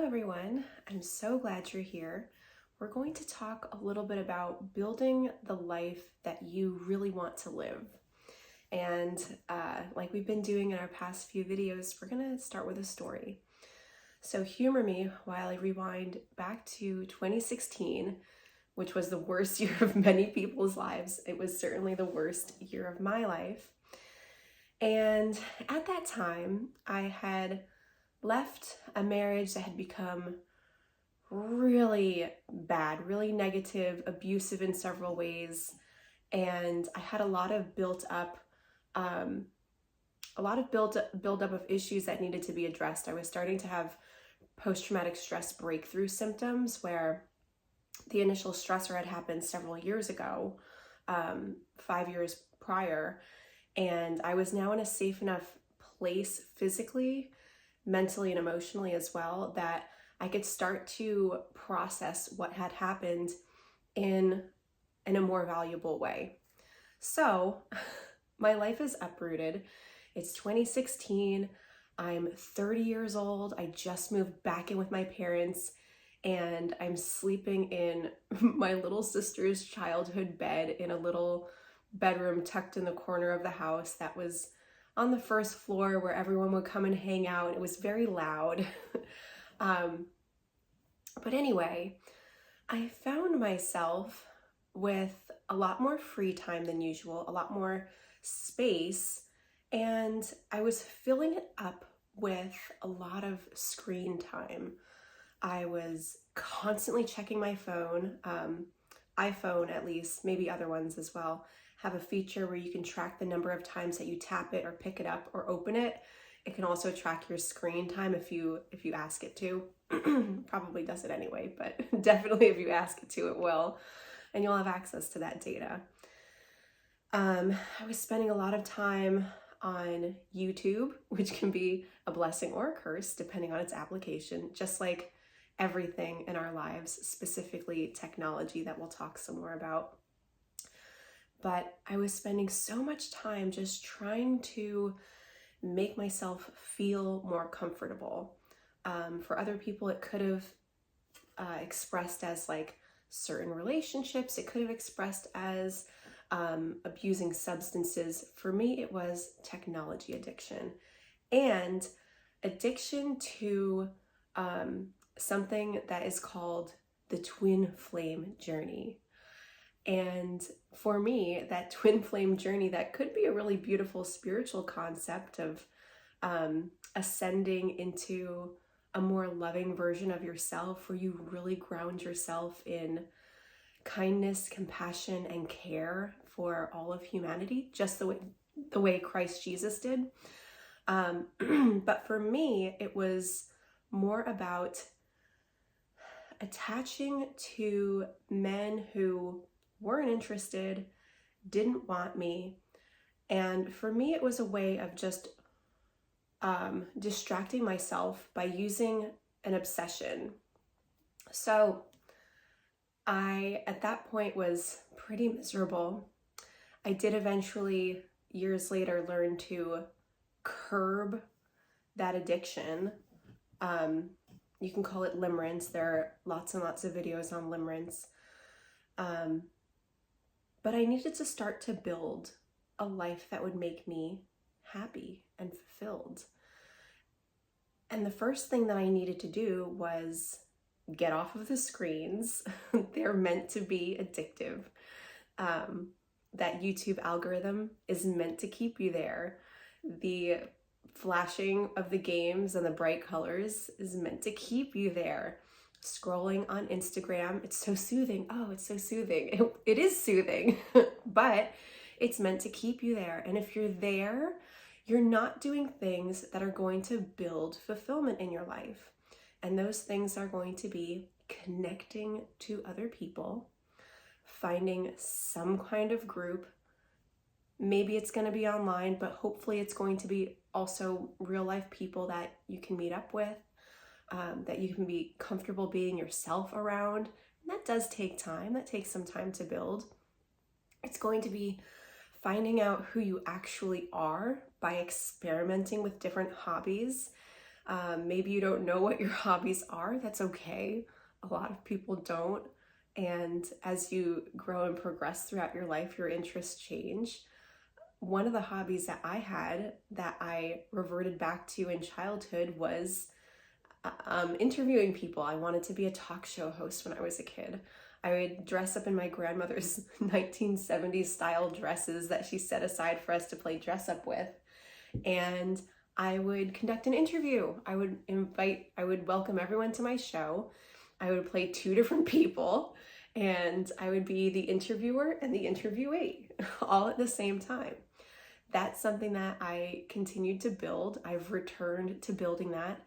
everyone. I'm so glad you're here. We're going to talk a little bit about building the life that you really want to live. And like we've been doing in our past few videos, we're going to start with a story. So humor me while I rewind back to 2016, which was the worst year of many people's lives. It was certainly the worst year of my life. And at that time, I had left a marriage that had become really bad, really negative, abusive in several ways. And I had a lot of built up of issues that needed to be addressed. I was starting to have post-traumatic stress breakthrough symptoms where the initial stressor had happened several years ago, 5 years prior. And I was now in a safe enough place physically, mentally, and emotionally as well, that I could start to process what had happened in a more valuable way. So my life is uprooted. It's 2016. I'm 30 years old. I just moved back in with my parents, and I'm sleeping in my little sister's childhood bed in a little bedroom tucked in the corner of the house that was on the first floor where everyone would come and hang out. It was very loud. But anyway, I found myself with a lot more free time than usual, a lot more space, and I was filling it up with a lot of screen time. I was constantly checking my phone, iPhone at least, maybe other ones as well, have a feature where you can track the number of times that you tap it or pick it up or open it. It can also track your screen time if you ask it to. Probably does it anyway, but definitely if you ask it to, it will. And you'll have access to that data. I was spending a lot of time on YouTube, which can be a blessing or a curse depending on its application, just like everything in our lives, specifically technology that we'll talk some more about. But I was spending so much time just trying to make myself feel more comfortable. For other people, it could have expressed as like certain relationships. It could have expressed as abusing substances. For me, it was technology addiction and addiction to something that is called the twin flame journey. And for me, that twin flame journey, that could be a really beautiful spiritual concept of ascending into a more loving version of yourself, where you really ground yourself in kindness, compassion, and care for all of humanity, just the way Christ Jesus did. But for me, it was more about attaching to men who weren't interested, didn't want me. And for me, it was a way of just distracting myself by using an obsession. So I, at that point, was pretty miserable. I did eventually, years later, learn to curb that addiction. You can call it limerence. There are lots and lots of videos on limerence. But I needed to start to build a life that would make me happy and fulfilled. And the first thing that I needed to do was get off of the screens. They're meant to be addictive. That YouTube algorithm is meant to keep you there. The flashing of the games and the bright colors is meant to keep you there. Scrolling on Instagram, it's so soothing. Oh, it's so soothing. It is soothing, but it's meant to keep you there. And if you're there, you're not doing things that are going to build fulfillment in your life. And those things are going to be connecting to other people, finding some kind of group. Maybe it's going to be online, but hopefully it's going to be also real life people that you can meet up with, that you can be comfortable being yourself around. And that does take time. That takes some time to build. It's going to be finding out who you actually are by experimenting with different hobbies, Maybe you don't know what your hobbies are. That's okay. A lot of people don't. And as you grow and progress throughout your life, your interests change. One of the hobbies that I had that I reverted back to in childhood was interviewing people. I wanted to be a talk show host when I was a kid. I would dress up in my grandmother's 1970s style dresses that she set aside for us to play dress up with. And I would conduct an interview. I would welcome everyone to my show. I would play two different people, and I would be the interviewer and the interviewee all at the same time. That's something that I continued to build. I've returned to building that,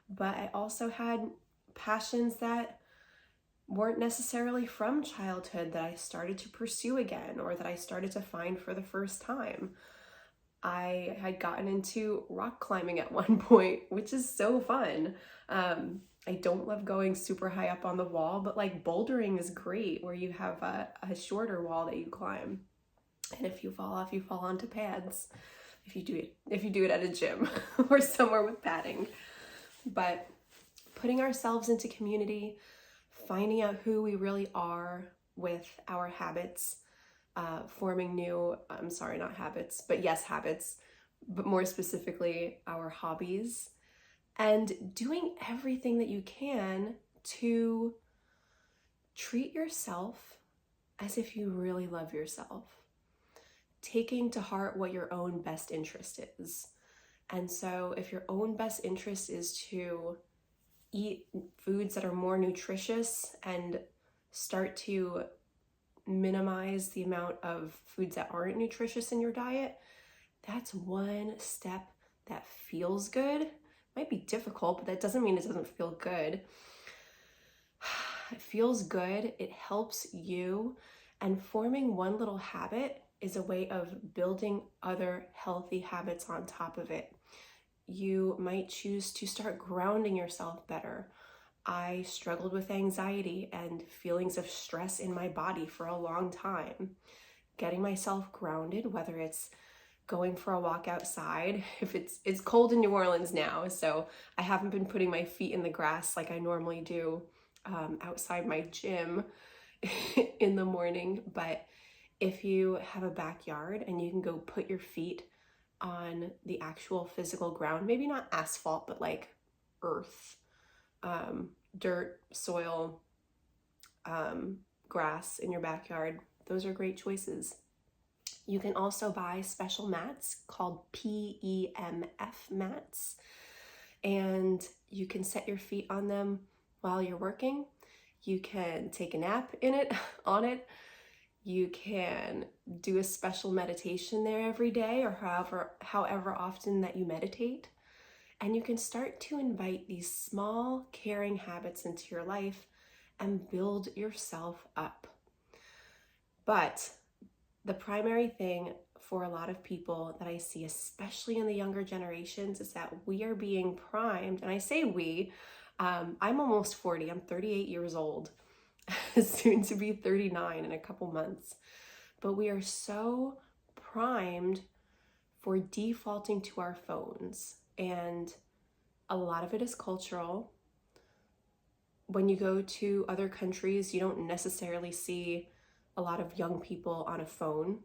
but I also had passions that weren't necessarily from childhood that I started to pursue again, or that I started to find for the first time. I had gotten into rock climbing at one point, which is so fun. I don't love going super high up on the wall, but like bouldering is great, where you have a shorter wall that you climb. And if you fall off, you fall onto pads. If you do it at a gym or somewhere with padding. But putting ourselves into community, finding out who we really are with our habits, forming new, not habits, but yes, habits, but more specifically our hobbies, and doing everything that you can to treat yourself as if you really love yourself, taking to heart what your own best interest is. And so if your own best interest is to eat foods that are more nutritious and start to minimize the amount of foods that aren't nutritious in your diet, that's one step that feels good. It might be difficult, but that doesn't mean it doesn't feel good. It feels good, it helps you, and forming one little habit is a way of building other healthy habits on top of it. You might choose to start grounding yourself better. I struggled with anxiety and feelings of stress in my body for a long time. Getting myself grounded, whether it's going for a walk outside, if it's cold in New Orleans now, so I haven't been putting my feet in the grass like I normally do outside my gym in the morning, but if you have a backyard and you can go put your feet on the actual physical ground, maybe not asphalt, but like earth, dirt, soil, grass in your backyard, those are great choices. You can also buy special mats called PEMF mats, and you can set your feet on them while you're working. You can take a nap on it. You can do a special meditation there every day, or however often that you meditate. And you can start to invite these small, caring habits into your life and build yourself up. But the primary thing for a lot of people that I see, especially in the younger generations, is that we are being primed. And I say we, I'm almost 40, I'm 38 years old, soon to be 39 in a couple months. But we are so primed for defaulting to our phones. And a lot of it is cultural. When you go to other countries, you don't necessarily see a lot of young people on a phone.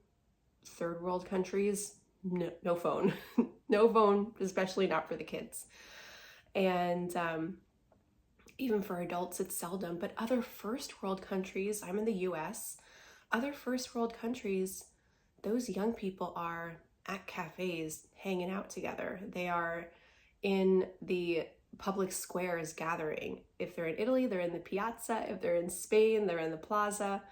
Third world countries, no phone. No phone, especially not for the kids. And even for adults, it's seldom. But other first world countries, I'm in the US, other first world countries, those young people are at cafes hanging out together. They are in the public squares gathering. If they're in Italy, they're in the piazza. If they're in Spain, they're in the plaza.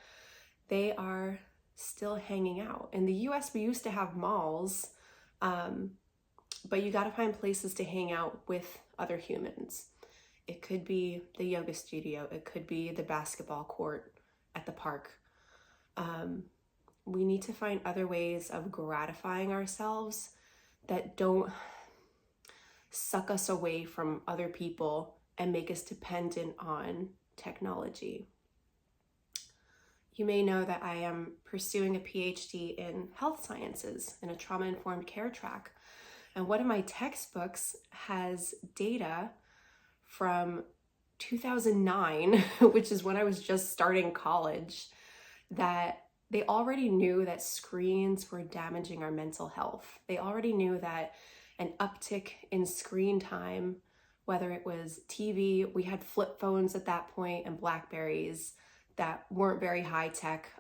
They are still hanging out. In the US, we used to have malls, but you got to find places to hang out with other humans. It could be the yoga studio. It could be the basketball court at the park. We need to find other ways of gratifying ourselves that don't suck us away from other people and make us dependent on technology. You may know that I am pursuing a PhD in health sciences in a trauma-informed care track. And one of my textbooks has data from 2009, which is when I was just starting college, that they already knew that screens were damaging our mental health. They already knew that an uptick in screen time, whether it was TV, we had flip phones at that point and Blackberries that weren't very high tech.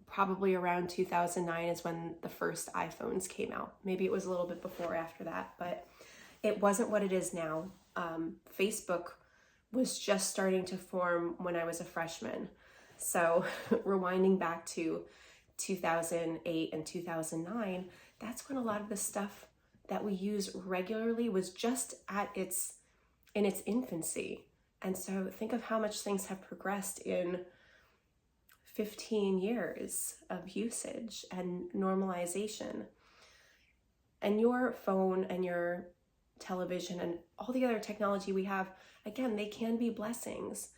Probably around 2009 is when the first iPhones came out. Maybe it was a little bit before or after that, but it wasn't what it is now. Facebook was just starting to form when I was a freshman. So rewinding back to 2008 and 2009, that's when a lot of the stuff that we use regularly was just in its infancy. And so think of how much things have progressed in 15 years of usage and normalization. And your phone and your television and all the other technology we have, again, they can be blessings,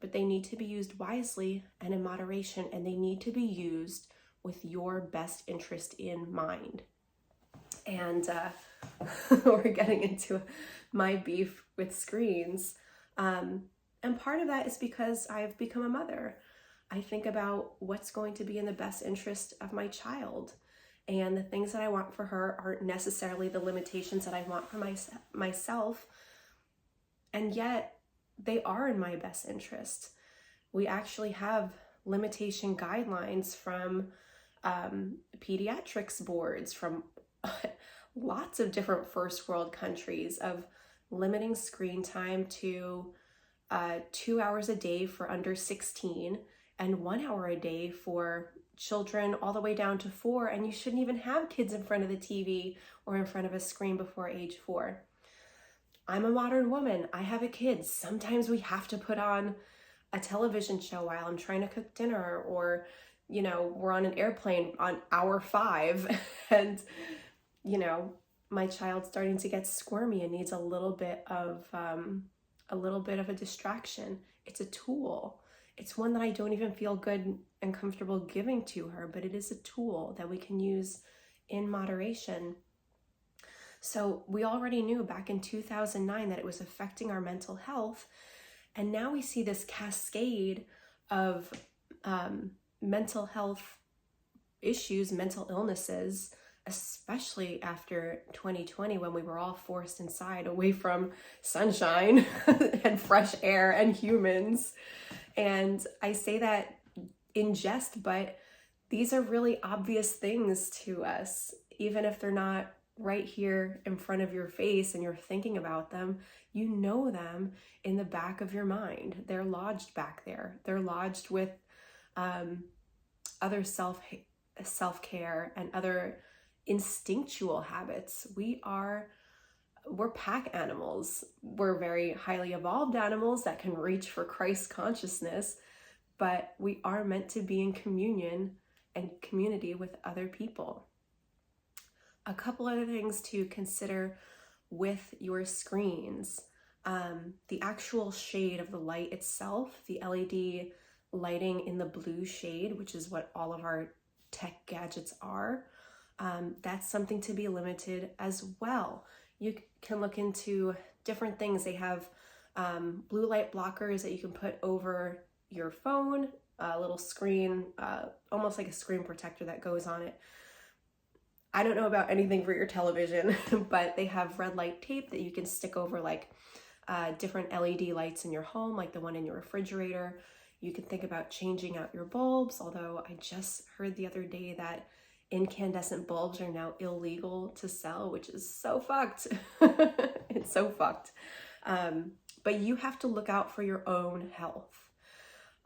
but they need to be used wisely and in moderation, and they need to be used with your best interest in mind. And we're getting into my beef with screens. And part of that is because I've become a mother. I think about what's going to be in the best interest of my child. And the things that I want for her aren't necessarily the limitations that I want for myself. And yet they are in my best interest. We actually have limitation guidelines from pediatrics boards from lots of different first world countries of limiting screen time to 2 hours a day for under 16 and 1 hour a day for children all the way down to 4. And you shouldn't even have kids in front of the TV or in front of a screen before age 4. I'm a modern woman. I have a kid. Sometimes we have to put on a television show while I'm trying to cook dinner, or, we're on an airplane on hour 5 and, my child's starting to get squirmy and needs a little bit of a distraction. It's a tool. It's one that I don't even feel good and comfortable giving to her, but it is a tool that we can use in moderation. So we already knew back in 2009 that it was affecting our mental health. And now we see this cascade of mental health issues, mental illnesses, especially after 2020, when we were all forced inside away from sunshine and fresh air and humans. And I say that in jest, but these are really obvious things to us. Even if they're not right here in front of your face and you're thinking about them, you know them in the back of your mind. They're lodged back there. They're lodged with other self-care and other instinctual habits. We're pack animals. We're very highly evolved animals that can reach for Christ consciousness, but we are meant to be in communion and community with other people. A couple other things to consider with your screens. The actual shade of the light itself, the LED lighting in the blue shade, which is what all of our tech gadgets are, that's something to be limited as well. You can look into different things. They have blue light blockers that you can put over your phone, a little screen, almost like a screen protector that goes on it. I don't know about anything for your television, but they have red light tape that you can stick over like different LED lights in your home, like the one in your refrigerator. You can think about changing out your bulbs, although I just heard the other day that incandescent bulbs are now illegal to sell, which is so fucked. It's so fucked. But you have to look out for your own health.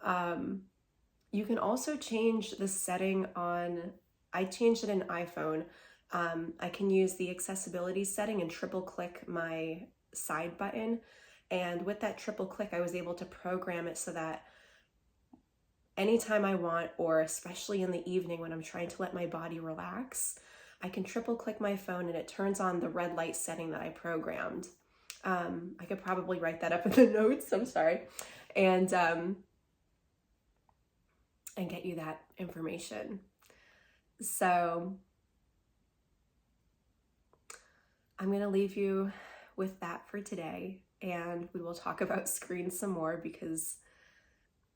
You can also change the setting on, I changed it in iPhone. I can use the accessibility setting and triple click my side button. And with that triple click, I was able to program it so that anytime I want, or especially in the evening when I'm trying to let my body relax, I can triple click my phone and it turns on the red light setting that I programmed. I could probably write that up in the notes, I'm sorry, and get you that information. So I'm going to leave you with that for today, and we will talk about screens some more because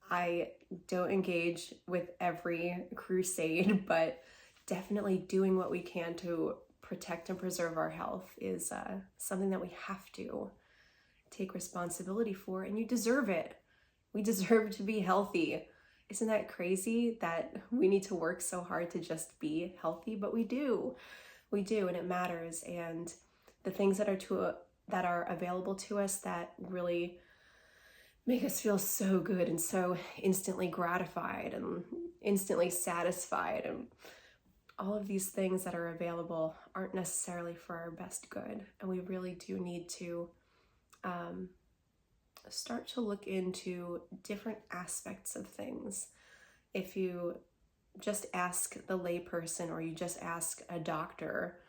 I don't engage with every crusade, but definitely doing what we can to protect and preserve our health is something that we have to take responsibility for, and you deserve it. We deserve to be healthy. Isn't that crazy that we need to work so hard to just be healthy? But we do, and it matters. And the things that are available to us that really make us feel so good and so instantly gratified and instantly satisfied, and all of these things that are available aren't necessarily for our best good. And we really do need to start to look into different aspects of things. If you just ask the layperson or you just ask a doctor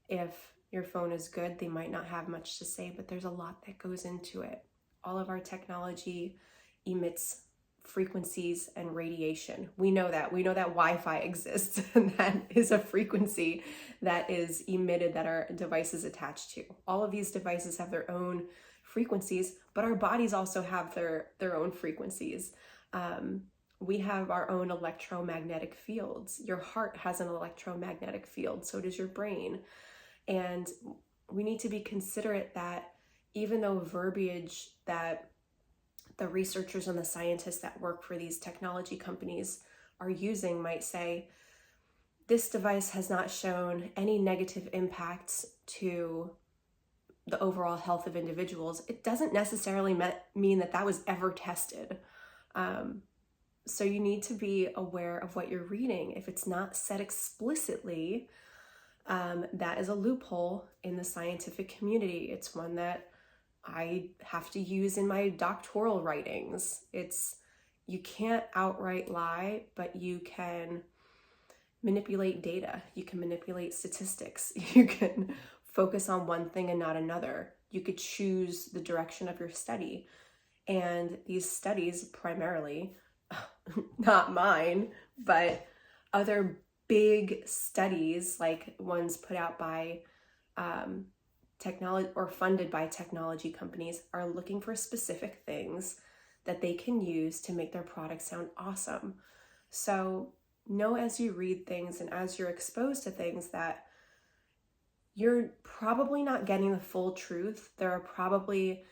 if your phone is good, they might not have much to say, but there's a lot that goes into it. All of our technology emits frequencies and radiation. We know that. We know that Wi-Fi exists, and that is a frequency that is emitted that our device is attached to. All of these devices have their own frequencies, but our bodies also have their own frequencies. We have our own electromagnetic fields. Your heart has an electromagnetic field, so does your brain. And we need to be considerate that even though verbiage that the researchers and the scientists that work for these technology companies are using might say, this device has not shown any negative impacts to the overall health of individuals, it doesn't necessarily mean that that was ever tested. So you need to be aware of what you're reading. If it's not said explicitly, that is a loophole in the scientific community. It's one that I have to use in my doctoral writings. You can't outright lie, but you can manipulate data. You can manipulate statistics. You can focus on one thing and not another. You could choose the direction of your study. And these studies primarily, not mine, but other big studies like ones put out by technology or funded by technology companies are looking for specific things that they can use to make their product sound awesome. So know as you read things and as you're exposed to things that you're probably not getting the full truth. There are probably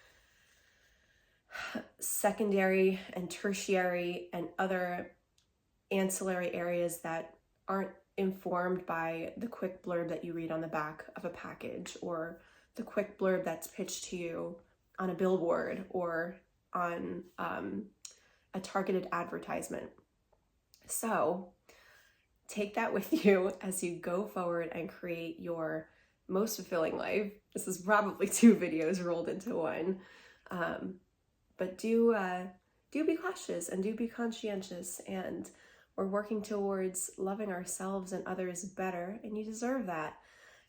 secondary and tertiary and other ancillary areas that aren't informed by the quick blurb that you read on the back of a package or the quick blurb that's pitched to you on a billboard or on a targeted advertisement. So take that with you as you go forward and create your most fulfilling life. This is probably 2 videos rolled into one. But do be cautious and do be conscientious, and we're working towards loving ourselves and others better, and you deserve that.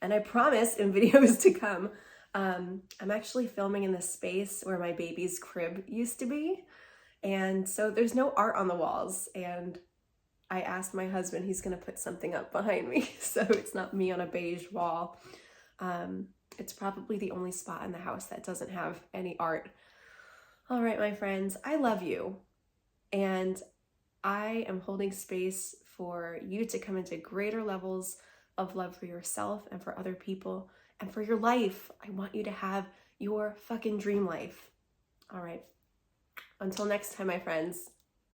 And I promise in videos to come, I'm actually filming in the space where my baby's crib used to be. And so there's no art on the walls. And I asked my husband, he's gonna put something up behind me. So it's not me on a beige wall. It's probably the only spot in the house that doesn't have any art. All right, my friends, I love you. And I am holding space for you to come into greater levels of love for yourself and for other people and for your life. I want you to have your fucking dream life. All right. Until next time, my friends.